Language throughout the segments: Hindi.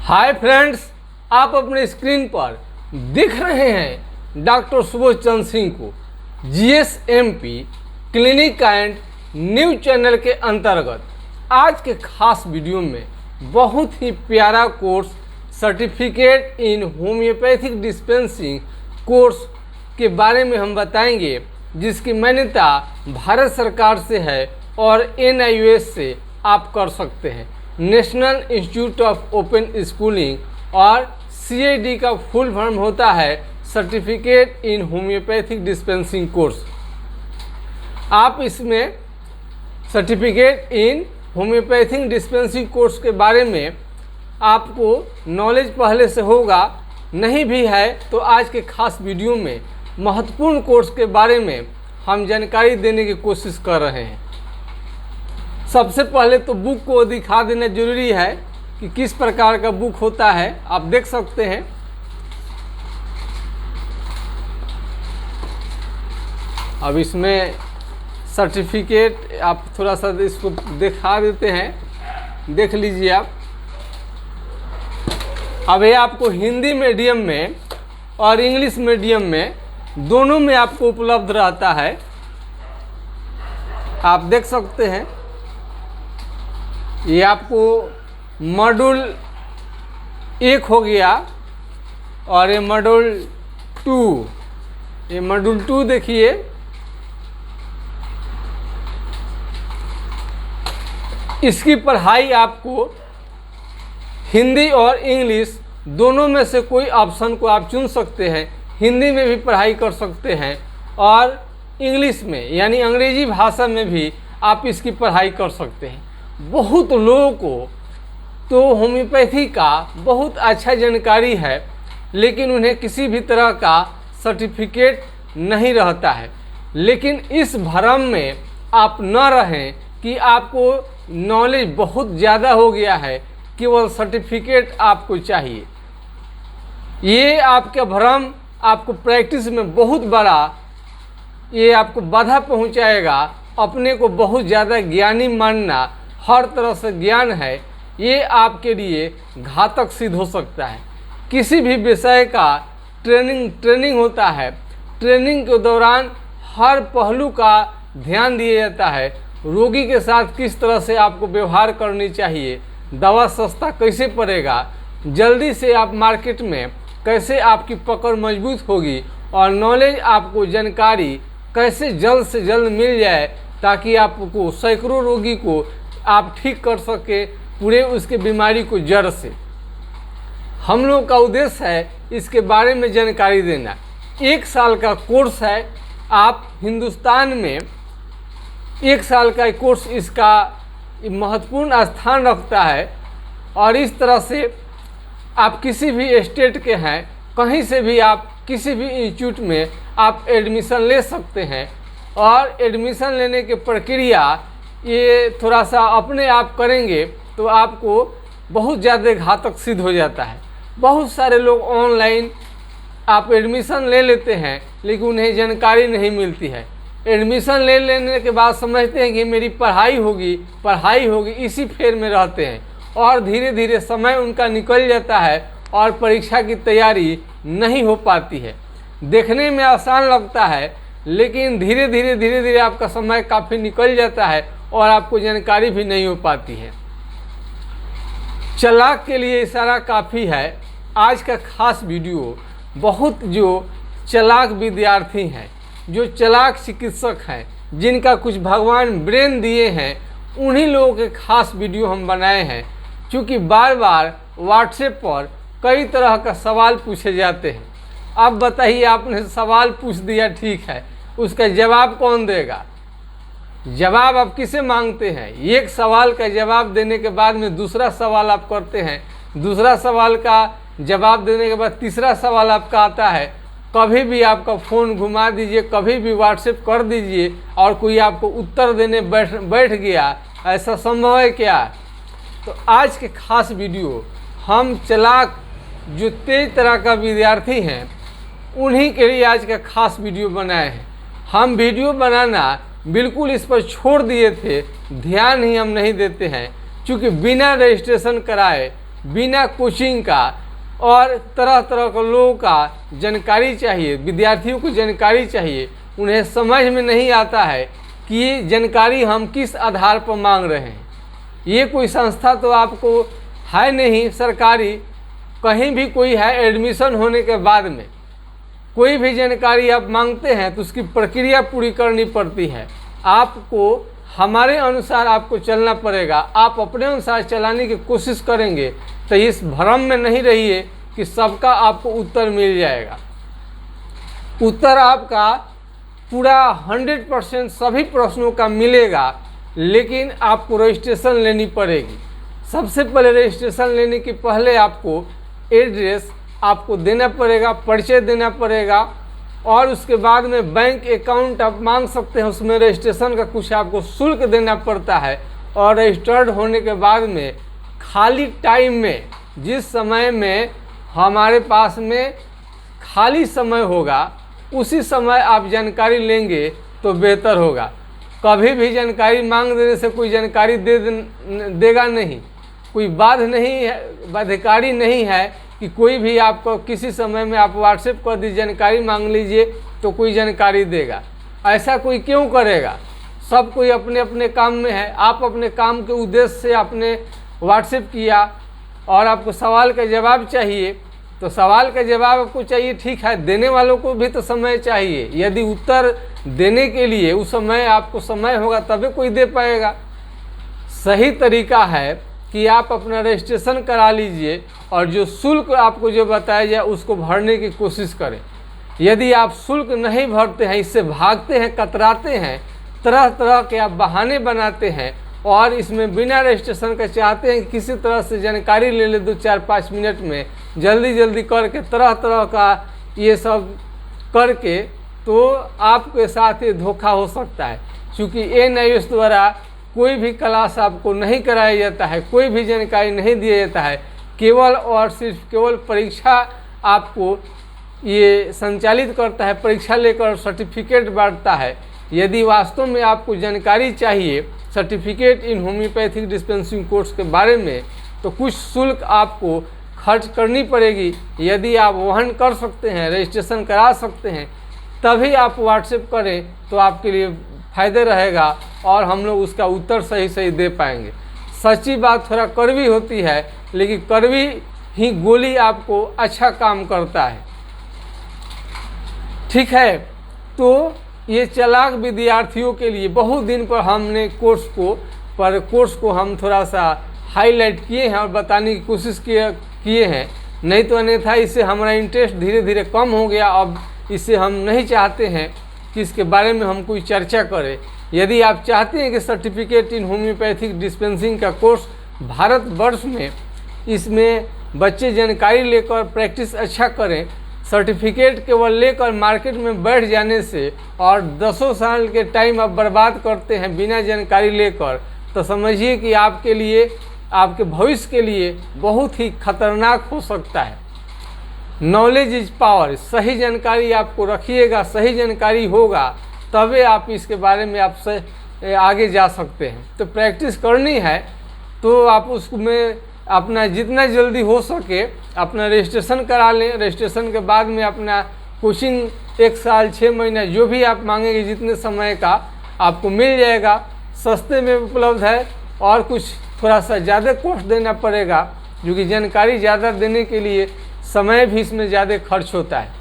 हाय फ्रेंड्स, आप अपने स्क्रीन पर दिख रहे हैं डॉक्टर सुबोध चंद्र सिंह को जीएसएमपी क्लिनिक एंड न्यूज चैनल के अंतर्गत आज के खास वीडियो में बहुत ही प्यारा course certificate in homeopathic dispensing course के बारे में हम बताएंगे, जिसकी मान्यता भारत सरकार से है और NIOS से आप कर सकते हैं। National institute of open schooling और CID का फुल फॉर्म होता है certificate in homeopathic dispensing course. आप इसमें certificate in homeopathic dispensing course के बारे में आपको नॉलेज पहले से होगा, नहीं भी है तो आज के खास वीडियो में महत्वपूर्ण कोर्स के बारे में हम जानकारी देने की कोशिश कर रहे हैं। सबसे पहले तो बुक को दिखा देना जरूरी है कि किस प्रकार का बुक होता है। आप देख सकते हैं अब इसमें सर्टिफिकेट आप थोड़ा सा इसको दिखा देते हैं, देख लीजिए आप। अब ये आपको हिंदी मीडियम में और इंग्लिश मीडियम में दोनों में आपको उपलब्ध रहता है। आप देख सकते हैं ये आपको मॉड्यूल 1 हो गया और ये मॉड्यूल 2, ये मॉड्यूल 2 देखिए। इसकी पढ़ाई आपको हिंदी और इंग्लिश दोनों में से कोई ऑप्शन को आप चुन सकते हैं। हिंदी में भी पढ़ाई कर सकते हैं और इंग्लिश में यानी अंग्रेजी भाषा में भी आप इसकी पढ़ाई कर सकते हैं। बहुत लोगों को तो होम्योपैथी का बहुत अच्छा जानकारी है, लेकिन उन्हें किसी भी तरह का सर्टिफिकेट नहीं रहता है। लेकिन इस भ्रम में आप न रहें कि आपको नॉलेज बहुत ज़्यादा हो गया है, केवल सर्टिफिकेट आपको चाहिए। ये आपका भ्रम आपको प्रैक्टिस में बहुत बड़ा ये आपको बाधा पहुंचाएगा। अपने को बहुत ज़्यादा ज्ञानी मानना, हर तरह से ज्ञान है, ये आपके लिए घातक सिद्ध हो सकता है। किसी भी विषय का ट्रेनिंग होता है। ट्रेनिंग के दौरान हर पहलू का ध्यान दिया जाता है। रोगी के साथ किस तरह से आपको व्यवहार करनी चाहिए, दवा सस्ता कैसे पड़ेगा, जल्दी से आप मार्केट में कैसे आपकी पकड़ मजबूत होगी और नॉलेज आपको जानकारी कैसे जल्द से जल्द मिल जाए, ताकि आपको सैकड़ों रोगी को आप ठीक कर सके पूरे उसके बीमारी को जड़ से। हम लोग का उद्देश्य है इसके बारे में जानकारी देना। 1 साल का कोर्स है। आप हिंदुस्तान में 1 साल का कोर्स इसका महत्वपूर्ण स्थान रखता है और इस तरह से आप किसी भी स्टेट के हैं, कहीं से भी आप किसी भी इंस्टीट्यूट में आप एडमिशन ले सकते हैं। और एडमिशन लेने की प्रक्रिया ये थोड़ा सा अपने आप करेंगे तो आपको बहुत ज़्यादा घातक सिद्ध हो जाता है। बहुत सारे लोग ऑनलाइन आप एडमिशन ले लेते हैं, लेकिन उन्हें जानकारी नहीं मिलती है। एडमिशन ले लेने के बाद समझते हैं कि मेरी पढ़ाई होगी, इसी फेर में रहते हैं और धीरे धीरे समय उनका निकल जाता है और परीक्षा की तैयारी नहीं हो पाती है। देखने में आसान लगता है, लेकिन धीरे धीरे आपका समय काफ़ी निकल जाता है और आपको जानकारी भी नहीं हो पाती है। चालाक के लिए इशारा काफ़ी है। आज का खास वीडियो बहुत जो चालाक विद्यार्थी हैं, जो चालाक चिकित्सक हैं, जिनका कुछ भगवान ब्रेन दिए हैं, उन्हीं लोगों के खास वीडियो हम बनाए हैं। क्योंकि बार बार व्हाट्सएप पर कई तरह का सवाल पूछे जाते हैं। अब बताइए, आपने सवाल पूछ दिया, ठीक है, उसका जवाब कौन देगा? जवाब आप किसे मांगते हैं? एक सवाल का जवाब देने के बाद में दूसरा सवाल आप करते हैं, दूसरा सवाल का जवाब देने के बाद तीसरा सवाल आपका आता है। कभी भी आपका फ़ोन घुमा दीजिए, कभी भी व्हाट्सएप कर दीजिए और कोई आपको उत्तर देने बैठ गया, ऐसा संभव है क्या? तो आज के खास वीडियो हम चालाक जो तेज तरह का विद्यार्थी हैं, उन्हीं के लिए आज का खास वीडियो बनाए हैं। हम वीडियो बनाना बिल्कुल इस पर छोड़ दिए थे, ध्यान ही हम नहीं देते हैं, क्योंकि बिना रजिस्ट्रेशन कराए बिना कोचिंग का और तरह तरह के लोगों का जानकारी चाहिए, विद्यार्थियों को जानकारी चाहिए। उन्हें समझ में नहीं आता है कि ये जानकारी हम किस आधार पर मांग रहे हैं। ये कोई संस्था तो आपको है नहीं सरकारी, कहीं भी कोई है, एडमिशन होने के बाद में कोई भी जानकारी आप मांगते हैं तो उसकी प्रक्रिया पूरी करनी पड़ती है। आपको हमारे अनुसार आपको चलना पड़ेगा। आप अपने अनुसार चलाने की कोशिश करेंगे तो इस भ्रम में नहीं रहिए कि सबका आपको उत्तर मिल जाएगा। उत्तर आपका पूरा 100% सभी प्रश्नों का मिलेगा, लेकिन आपको रजिस्ट्रेशन लेनी पड़ेगी। सबसे पहले रजिस्ट्रेशन लेने के पहले आपको एड्रेस आपको देना पड़ेगा, परिचय देना पड़ेगा, और उसके बाद में बैंक अकाउंट आप मांग सकते हैं। उसमें रजिस्ट्रेशन का कुछ आपको शुल्क देना पड़ता है। और रजिस्टर्ड होने के बाद में खाली टाइम में, जिस समय में हमारे पास में खाली समय होगा उसी समय आप जानकारी लेंगे तो बेहतर होगा। कभी भी जानकारी मांग देने से कोई जानकारी देगा नहीं, कोई बाध्यकारी नहीं है कि कोई भी आपको किसी समय में आप व्हाट्सएप कर दी जानकारी मांग लीजिए तो कोई जानकारी देगा। ऐसा कोई क्यों करेगा? सब कोई अपने अपने काम में है। आप अपने काम के उद्देश्य से आपने व्हाट्सएप किया और आपको सवाल का जवाब चाहिए, तो सवाल का जवाब आपको चाहिए, ठीक है, देने वालों को भी तो समय चाहिए। यदि उत्तर देने के लिए उस समय आपको समय होगा तभी कोई दे पाएगा। सही तरीका है कि आप अपना रजिस्ट्रेशन करा लीजिए और जो शुल्क आपको जो बताया जाए उसको भरने की कोशिश करें। यदि आप शुल्क नहीं भरते हैं, इससे भागते हैं, कतराते हैं, तरह तरह के आप बहाने बनाते हैं और इसमें बिना रजिस्ट्रेशन का चाहते हैं कि किसी तरह से जानकारी ले ले 2-4-5 मिनट में, जल्दी जल्दी करके तरह तरह का ये सब करके, तो आपके साथ ये धोखा हो सकता है। क्योंकि NIOS द्वारा कोई भी क्लास आपको नहीं कराया जाता है, कोई भी जानकारी नहीं दिया जाता है। केवल और सिर्फ केवल परीक्षा आपको ये संचालित करता है, परीक्षा लेकर सर्टिफिकेट बांटता है। यदि वास्तव में आपको जानकारी चाहिए certificate in homeopathic dispensing course के बारे में, तो कुछ शुल्क आपको खर्च करनी पड़ेगी। यदि आप वहन कर सकते हैं, रजिस्ट्रेशन करा सकते हैं, तभी आप व्हाट्सएप करें तो आपके लिए फ़ायदे रहेगा और हम लोग उसका उत्तर सही सही दे पाएंगे। सच्ची बात थोड़ा कड़वी होती है, लेकिन कड़वी ही गोली आपको अच्छा काम करता है। ठीक है, तो ये चालाक विद्यार्थियों के लिए बहुत दिन पर हमने कोर्स को हम थोड़ा सा हाईलाइट किए हैं और बताने की कोशिश किए हैं। नहीं तो अन्यथा इससे हमारा इंटरेस्ट धीरे धीरे कम हो गया। अब इससे हम नहीं चाहते हैं कि इसके बारे में हम कोई चर्चा करें। यदि आप चाहते हैं कि सर्टिफिकेट इन होम्योपैथिक डिस्पेंसिंग का कोर्स भारतवर्ष में, इसमें बच्चे जानकारी लेकर प्रैक्टिस अच्छा करें, सर्टिफिकेट केवल लेकर मार्केट में बैठ जाने से और 10 साल के टाइम आप बर्बाद करते हैं बिना जानकारी लेकर, तो समझिए कि आपके लिए, आपके भविष्य के लिए बहुत ही खतरनाक हो सकता है। Knowledge is power. सही जानकारी आपको रखिएगा, सही जानकारी होगा तभी आप इसके बारे में आप से आगे जा सकते हैं। तो प्रैक्टिस करनी है तो आप उसमें अपना जितना जल्दी हो सके अपना रजिस्ट्रेशन करा लें। रजिस्ट्रेशन के बाद में अपना कोचिंग 1 साल 6 महीना जो भी आप मांगेंगे जितने समय का आपको मिल जाएगा। सस्ते में उपलब्ध है और कुछ थोड़ा सा ज़्यादा कॉस्ट देना पड़ेगा, क्योंकि जानकारी ज़्यादा देने के लिए समय भी इसमें ज़्यादा खर्च होता है।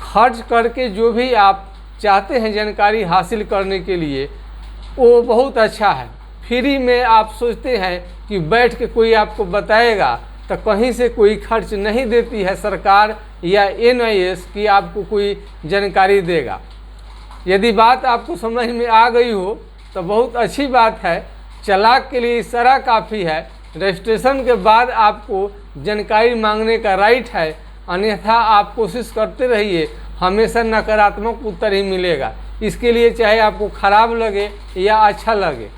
खर्च करके जो भी आप चाहते हैं जानकारी हासिल करने के लिए वो बहुत अच्छा है। फ्री में आप सोचते हैं कि बैठ के कोई आपको बताएगा, तो कहीं से कोई खर्च नहीं देती है सरकार या NIS कि आपको कोई जानकारी देगा। यदि बात आपको समझ में आ गई हो तो बहुत अच्छी बात है। चालाक के लिए इशारा काफ़ी है। रजिस्ट्रेशन के बाद आपको जानकारी मांगने का राइट है, अन्यथा आप कोशिश करते रहिए, हमेशा नकारात्मक उत्तर ही मिलेगा। इसके लिए चाहे आपको ख़राब लगे या अच्छा लगे,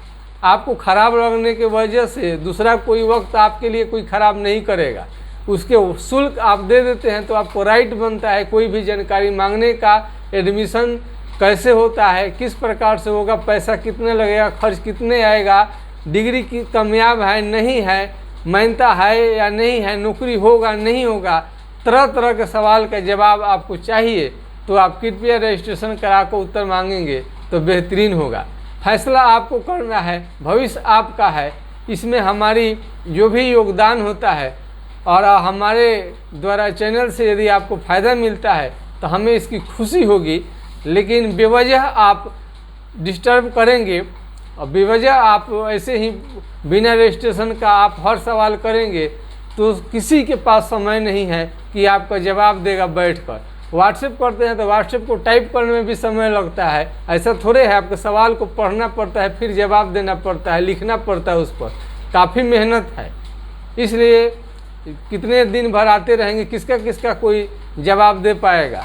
आपको ख़राब लगने की वजह से दूसरा कोई वक्त आपके लिए कोई ख़राब नहीं करेगा। उसके शुल्क आप दे देते हैं तो आपको राइट बनता है कोई भी जानकारी मांगने का। एडमिशन कैसे होता है, किस प्रकार से होगा, पैसा कितने लगेगा, खर्च कितने आएगा, डिग्री की कामयाब है नहीं है, मान्यता है या नहीं है, नौकरी होगा नहीं होगा, तरह तरह के सवाल का जवाब आपको चाहिए तो आप कृपया रजिस्ट्रेशन करा कर उत्तर मांगेंगे तो बेहतरीन होगा। फैसला आपको करना है, भविष्य आपका है, इसमें हमारी जो भी योगदान होता है और हमारे द्वारा चैनल से यदि आपको फ़ायदा मिलता है तो हमें इसकी खुशी होगी। लेकिन बेवजह आप डिस्टर्ब करेंगे और बेवजह आप ऐसे ही बिना रजिस्ट्रेशन का आप हर सवाल करेंगे तो किसी के पास समय नहीं है कि आपका जवाब देगा बैठकर। व्हाट्सएप करते हैं तो व्हाट्सएप को टाइप करने में भी समय लगता है, ऐसा थोड़े है आपके सवाल को पढ़ना पड़ता है फिर जवाब देना पड़ता है, लिखना पड़ता है, उस पर काफ़ी मेहनत है। इसलिए कितने दिन भर आते रहेंगे, किसका किसका कोई जवाब दे पाएगा।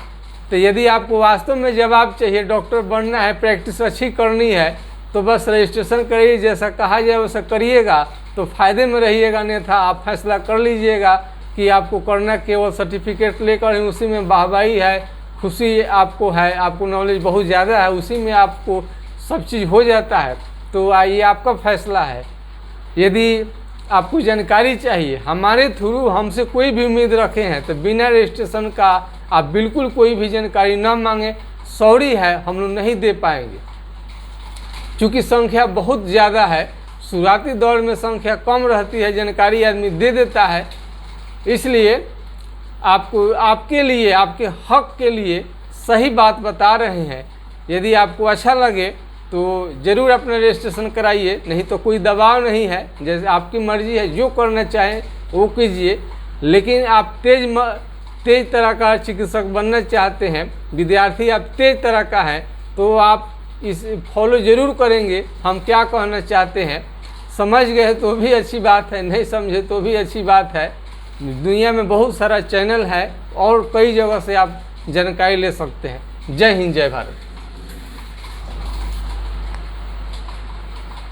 तो यदि आपको वास्तव में जवाब चाहिए, डॉक्टर बनना है, प्रैक्टिस अच्छी करनी है तो बस रजिस्ट्रेशन करिए, जैसा कहा जाए वैसा करिएगा तो फ़ायदे में रहिएगा। अन्यथा आप फैसला कर लीजिएगा कि आपको करना केवल सर्टिफिकेट लेकर ही उसी में वाहवाही है, खुशी आपको है, आपको नॉलेज बहुत ज़्यादा है, उसी में आपको सब चीज़ हो जाता है, तो आइए आपका फैसला है। यदि आपको जानकारी चाहिए हमारे थ्रू, हमसे कोई भी उम्मीद रखे हैं तो बिना रजिस्ट्रेशन का आप बिल्कुल कोई भी जानकारी ना मांगें। सॉरी है, हम लोग नहीं दे पाएंगे क्योंकि संख्या बहुत ज़्यादा है। शुरुआती दौर में संख्या कम रहती है, जानकारी आदमी दे देता है, इसलिए आपको आपके लिए, आपके हक के लिए सही बात बता रहे हैं। यदि आपको अच्छा लगे तो ज़रूर अपना रजिस्ट्रेशन कराइए, नहीं तो कोई दबाव नहीं है, जैसे आपकी मर्ज़ी है, जो करना चाहें वो कीजिए। लेकिन आप तेज तरह का चिकित्सक बनना चाहते हैं, विद्यार्थी आप तेज तरह का है तो आप इस फॉलो ज़रूर करेंगे हम क्या कहना चाहते हैं। समझ गए तो भी अच्छी बात है, नहीं समझे तो भी अच्छी बात है। दुनिया में बहुत सारा चैनल है और कई जगह से आप जानकारी ले सकते हैं। जय हिंद, जय भारत।